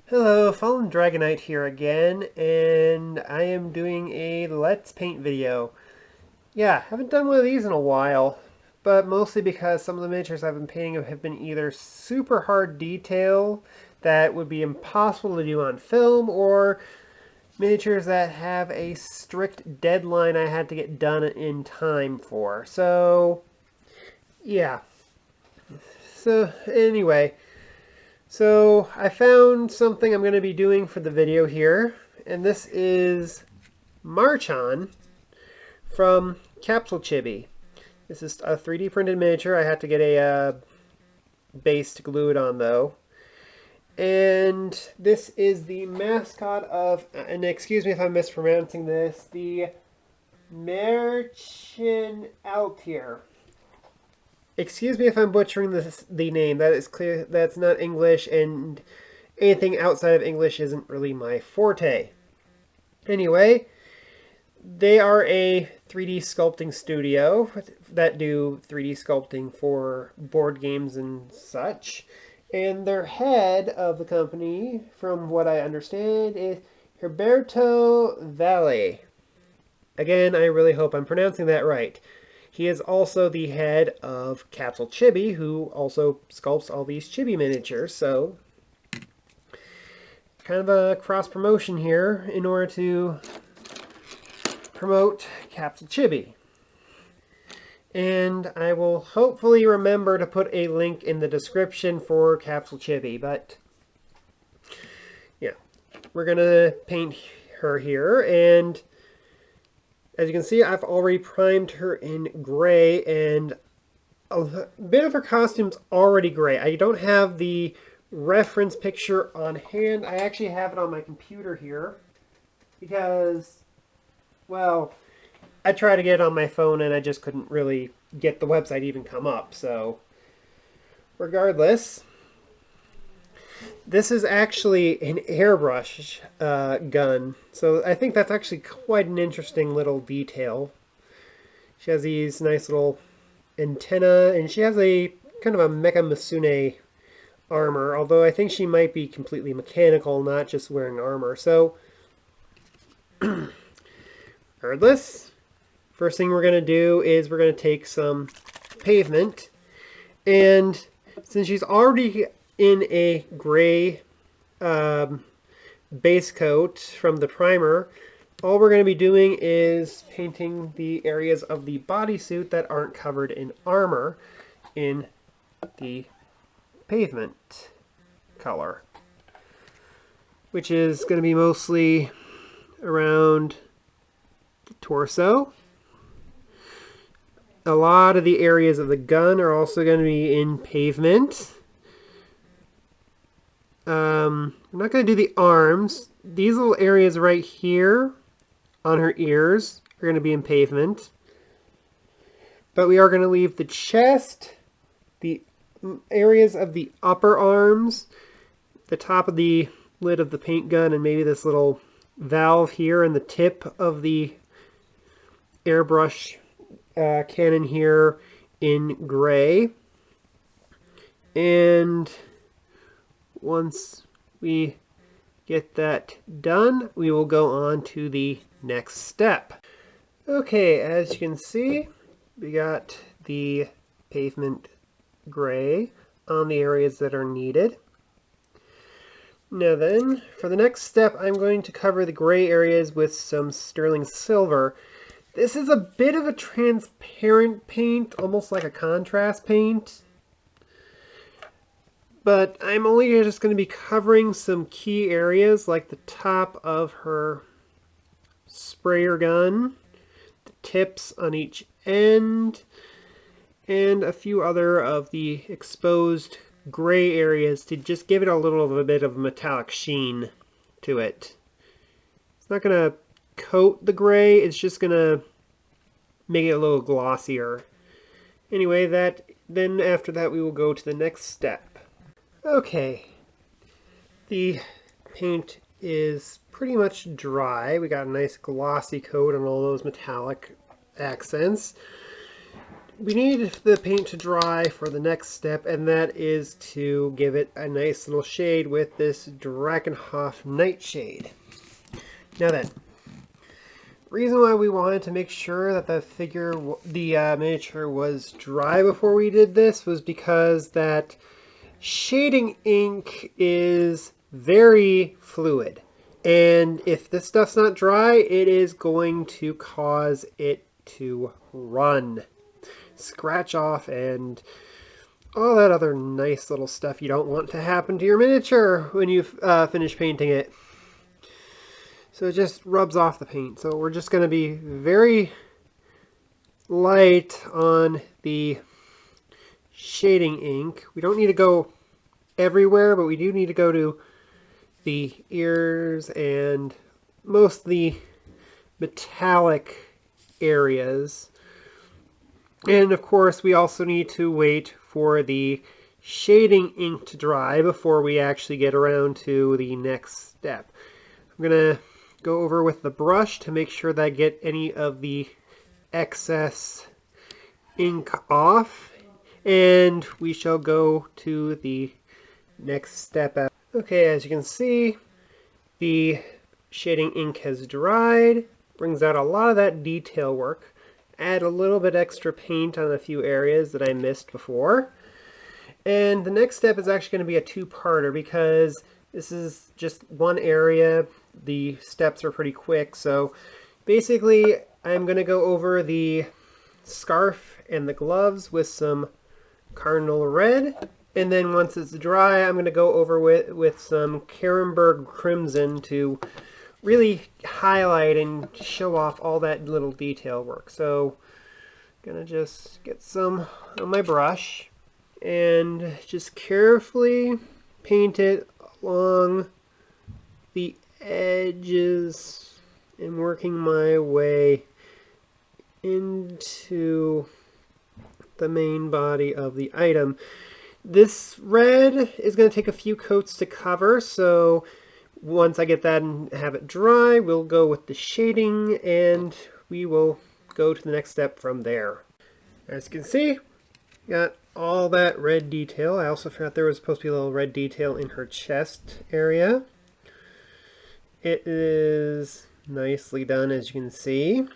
Hello, Fallen Dragonite here again, and I am doing a Let's Paint video. Yeah, haven't done one of these in a while, but mostly because some of the miniatures I've been painting have been either super hard detail that would be impossible to do on film, or miniatures that have a strict deadline I had to get done in time for. So, yeah. So, anyway. So I found something I'm going to be doing for the video here, and this is Marchon from Capsule Chibi. This is a 3D printed miniature. I had to get a base to glue it on though. And this is the mascot of, and excuse me if I'm mispronouncing this, the Merchin Altier. Excuse me if I'm butchering the name. That is clear. That's not English, and anything outside of English isn't really my forte. Anyway, they are a 3D sculpting studio that do 3D sculpting for board games and such. And their head of the company, from what I understand, is Herberto Valle. Again, I really hope I'm pronouncing that right. He is also the head of Capsule Chibi, who also sculpts all these Chibi miniatures, so kind of a cross-promotion here in order to promote Capsule Chibi. And I will hopefully remember to put a link in the description for Capsule Chibi, but yeah, we're going to paint her here, and as you can see, I've already primed her in gray, and a bit of her costume's already gray. I don't have the reference picture on hand. I actually have it on my computer here because, well, I tried to get it on my phone and I just couldn't really get the website even come up. So, regardless, this is actually an airbrush gun, so I think that's actually quite an interesting little detail. She has these nice little antenna, and she has a kind of a Mecha Masune armor, although I think she might be completely mechanical, not just wearing armor. So, regardless, first thing we're going to do is we're going to take some pavement, and since she's already in a gray base coat from the primer, all we're going to be doing is painting the areas of the bodysuit that aren't covered in armor in the pavement color, which is going to be mostly around the torso. A lot of the areas of the gun are also going to be in pavement. I'm not going to do the arms. These little areas right here on her ears are going to be in pavement. But we are going to leave the chest, the areas of the upper arms, the top of the lid of the paint gun, and maybe this little valve here and the tip of the airbrush cannon here in gray. And once we get that done, we will go on to the next step. Okay, as you can see, we got the pavement gray on the areas that are needed. Now then, for the next step, I'm going to cover the gray areas with some sterling silver. This is a bit of a transparent paint, almost like a contrast paint. But I'm only just going to be covering some key areas like the top of her sprayer gun, the tips on each end, and a few other of the exposed gray areas to just give it a little bit of metallic sheen to it. It's not going to coat the gray, it's just going to make it a little glossier. Anyway, then after that we will go to the next step. Okay, the paint is pretty much dry. We got a nice glossy coat on all those metallic accents. we need the paint to dry for the next step, and that is to give it a nice little shade with this Drakenhof Nightshade. Now then, reason why we wanted to make sure that the miniature was dry before we did this was because that shading ink is very fluid. And if this stuff's not dry, it is going to cause it to run, scratch off, and all that other nice little stuff you don't want to happen to your miniature when you finish painting it. So it just rubs off the paint. So we're just going to be very light on the shading ink. We don't need to go everywhere, but we do need to go to the ears and most of the metallic areas. And of course, we also need to wait for the shading ink to dry before we actually get around to the next step. I'm going to go over with the brush to make sure that I get any of the excess ink off, and we shall go to the next step. Okay, as you can see, the shading ink has dried, brings out a lot of that detail work. Add a little bit extra paint on a few areas that I missed before. And the next step is actually going to be a two-parter because this is just one area. The steps are pretty quick, so basically I'm going to go over the scarf and the gloves with some Cardinal Red, and then once it's dry I'm going to go over with some Carenberg Crimson to really highlight and show off all that little detail work. So I'm going to just get some on my brush and just carefully paint it along the edges and working my way into the main body of the item. This red is going to take a few coats to cover, so once I get that and have it dry, we'll go with the shading and we will go to the next step from there. As you can see, got all that red detail. I also forgot there was supposed to be a little red detail in her chest area. It is nicely done, as you can see.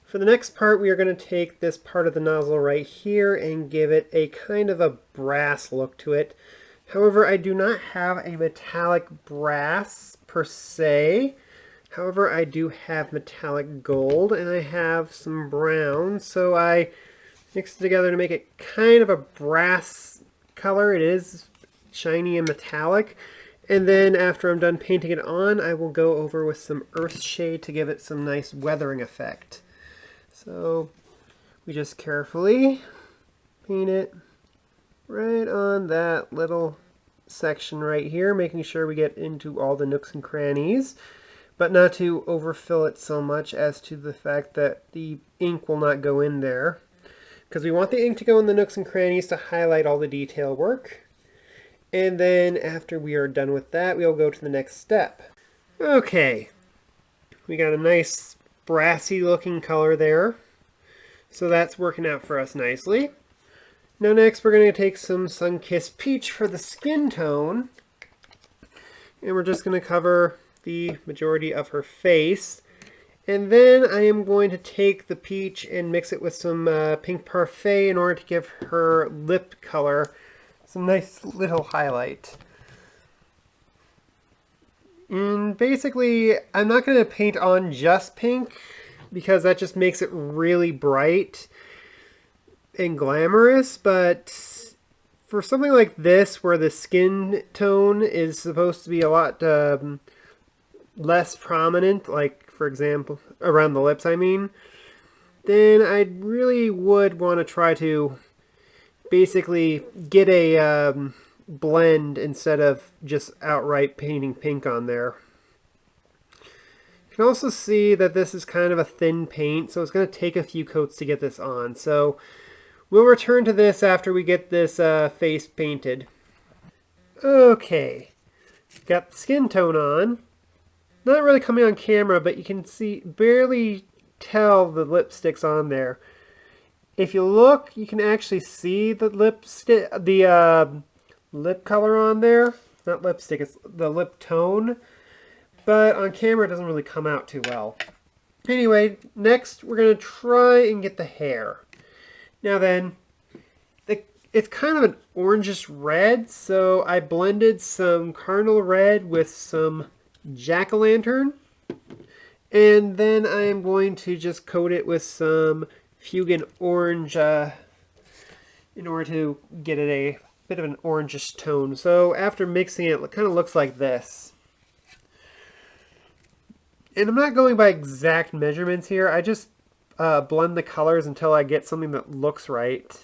For the next part, we are going to take this part of the nozzle right here and give it a kind of a brass look to it. However, I do not have a metallic brass per se. However, I do have metallic gold and I have some brown, so I mixed it together to make it kind of a brass color. It is shiny and metallic. And then after I'm done painting it on, I will go over with some earth shade to give it some nice weathering effect. So we just carefully paint it right on that little section right here, making sure we get into all the nooks and crannies, but not to overfill it so much as to the fact that the ink will not go in there, because we want the ink to go in the nooks and crannies to highlight all the detail work. And then after we are done with that, we'll go to the next step. Okay, we got a nice brassy looking color there, so that's working out for us nicely. Now next we're going to take some Sunkissed Peach for the skin tone, and we're just going to cover the majority of her face, and then I am going to take the peach and mix it with some Pink Parfait in order to give her lip color some nice little highlight. And basically, I'm not going to paint on just pink because that just makes it really bright and glamorous, but for something like this where the skin tone is supposed to be a lot less prominent, like for example around the lips I mean, then I really would want to try to basically get a blend instead of just outright painting pink on there. You can also see that this is kind of a thin paint, so it's going to take a few coats to get this on. So we'll return to this after we get this face painted. Okay, got the skin tone on. Not really coming on camera, but you can see barely tell the lipsticks on there. if you look, you can actually see the lipstick, the lip color on there. Not lipstick, it's the lip tone. But on camera, it doesn't really come out too well. Anyway, next we're going to try and get the hair. Now then, it's kind of an orangish red, so I blended some cardinal red with some jack-o'-lantern. And then I am going to just coat it with some Fugan orange in order to get it a bit of an orangish tone. So after mixing it, it kind of looks like this. And I'm not going by exact measurements here. I just blend the colors until I get something that looks right.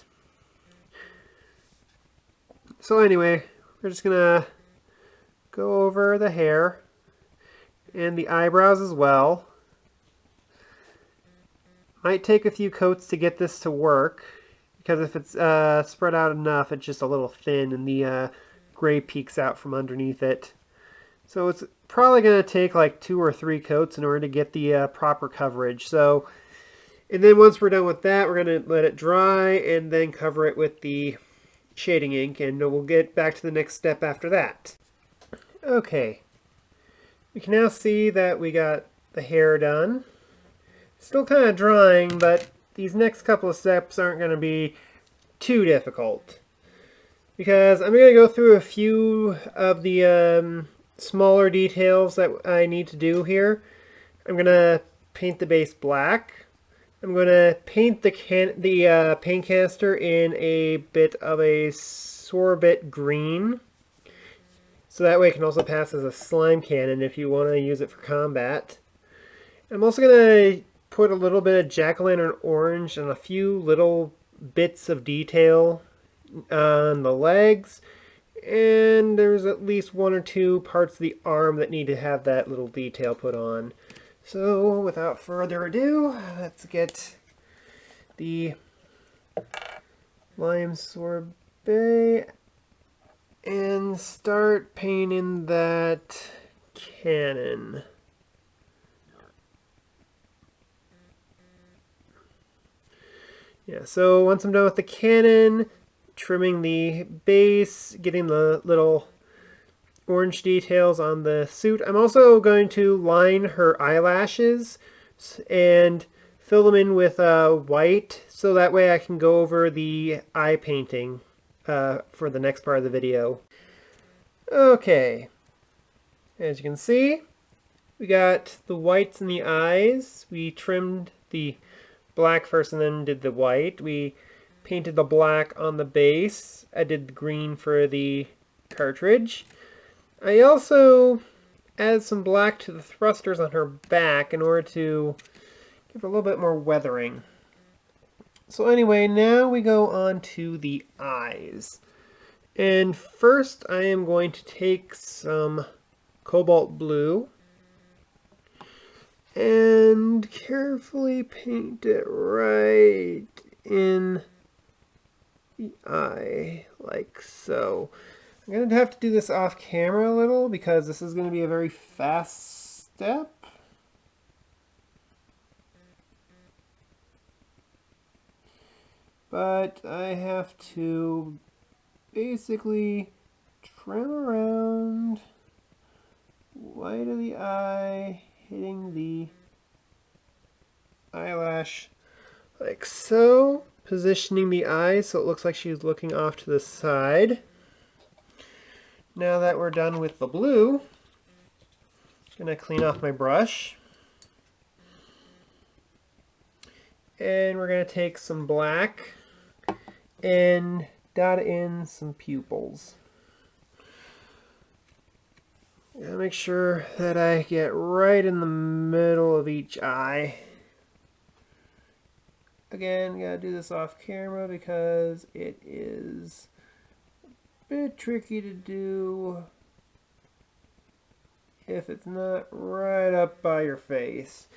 So anyway, we're just gonna go over the hair and the eyebrows as well. Might take a few coats to get this to work, because if it's spread out enough, it's just a little thin and the gray peeks out from underneath it. So it's probably going to take like 2 or 3 coats in order to get the proper coverage. So, and then once we're done with that, we're going to let it dry and then cover it with the shading ink, and we'll get back to the next step after that. Okay, we can now see that we got the hair done. Still kind of drying, but these next couple of steps aren't going to be too difficult, because I'm going to go through a few of the smaller details that I need to do here. I'm going to paint the base black. I'm going to paint the paint canister in a bit of a sorbet green, so that way it can also pass as a slime cannon if you want to use it for combat. I'm also going to put a little bit of jack-o'-lantern orange and a few little bits of detail on the legs. And there's at least 1 or 2 parts of the arm that need to have that little detail put on. So without further ado, let's get the lime sorbet and start painting that cannon. Yeah, so once I'm done with the cannon, trimming the base, getting the little orange details on the suit, I'm also going to line her eyelashes and fill them in with white, so that way I can go over the eye painting for the next part of the video. Okay, as you can see, we got the whites in the eyes. We trimmed the black first and then did the white. We painted the black on the base. I did the green for the cartridge. I also added some black to the thrusters on her back in order to give her a little bit more weathering. So anyway, now we go on to the eyes. And first I am going to take some cobalt blue and carefully paint it right in the eye, like so. I'm going to have to do this off camera a little because this is going to be a very fast step. But I have to basically trim around white of the eye, hitting the eyelash like so, positioning the eye so it looks like she's looking off to the side. Now that we're done with the blue, I'm going to clean off my brush. And we're going to take some black and dot in some pupils. Gotta make sure that I get right in the middle of each eye. Again, gotta do this off camera because it is a bit tricky to do if it's not right up by your face.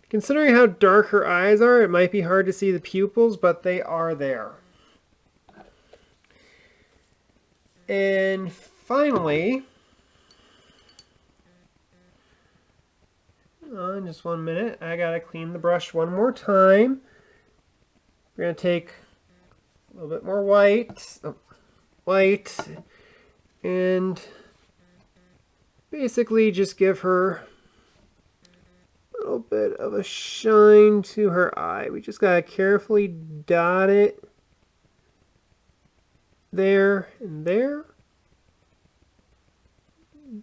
Considering how dark her eyes are, it might be hard to see the pupils, but they are there. And finally, just 1 minute, I gotta clean the brush one more time. We're going to take a little bit more white, and basically just give her a little bit of a shine to her eye. We just got to carefully dot it there and there,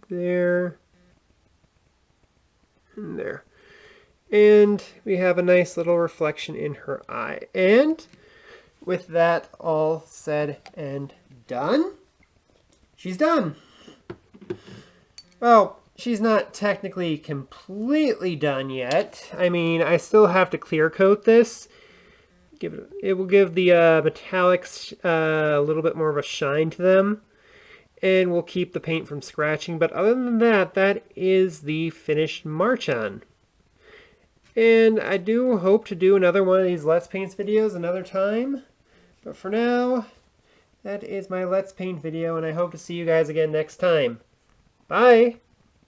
there, and there. And we have a nice little reflection in her eye. And with that all said and done, she's done. Well, she's not technically completely done yet. I mean, I still have to clear coat this. It will give the metallics a little bit more of a shine to them. And we'll keep the paint from scratching. But other than that, that is the finished March-On. And I do hope to do another one of these Let's Paints videos another time. But for now, that is my Let's Paint video, and I hope to see you guys again next time. Bye!